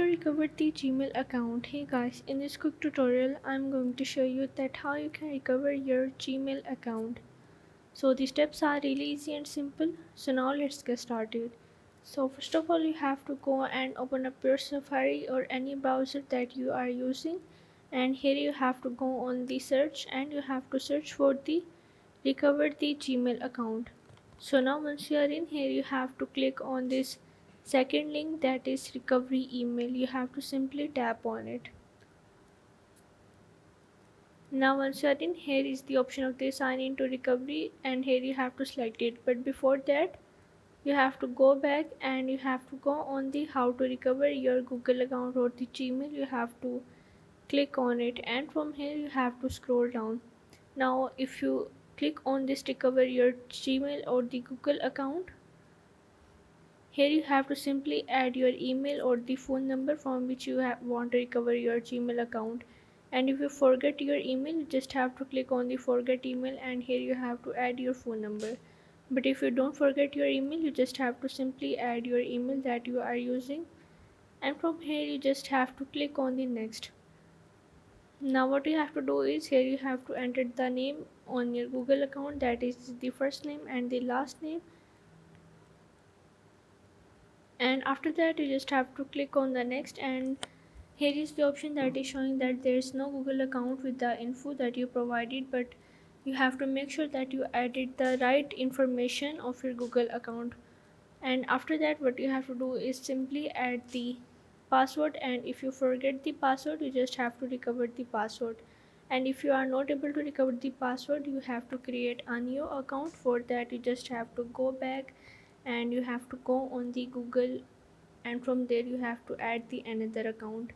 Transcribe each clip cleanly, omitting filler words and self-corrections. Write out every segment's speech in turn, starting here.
recover the Gmail account. Hey guys, in this quick tutorial I'm going to show you that how you can recover your Gmail account. So the steps are really easy and simple. So now let's get started. So first of all, you have to go and open up your Safari or any browser that you are using, and here you have to go on the search and you have to search for the recover the Gmail account. So now once you are in here, you have to click on this second link, that is recovery email. You have to simply tap on it. Now once you are in, here is the option of the sign in to recovery, and here you have to select it. But before that, you have to go back and you have to go on the how to recover your Google account or the Gmail. You have to click on it, and from here you have to scroll down. Now if you click on this recover your Gmail or the Google account, here you have to simply add your email or the phone number from which you want to recover your Gmail account. And if you forget your email, you just have to click on the forget email, and here you have to add your phone number. But if you don't forget your email, you just have to simply add your email that you are using, and from here you just have to click on the next. Now what you have to do is, here you have to enter the name on your Google account, that is the first name and the last name, and after that you just have to click on the next. And here is the option that is showing that there is no Google account with the info that you provided, but you have to make sure that you added the right information of your Google account. And after that, what you have to do is simply add the password, and if you forget the password, you just have to recover the password. And if you are not able to recover the password, you have to create a new account. For that, you just have to go back and you have to go on the Google, and from there you have to add the another account.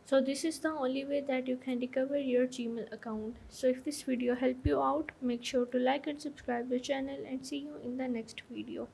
So this is the only way that you can recover your Gmail account. So if this video helped you out, make sure to like and subscribe the channel, and see you in the next video.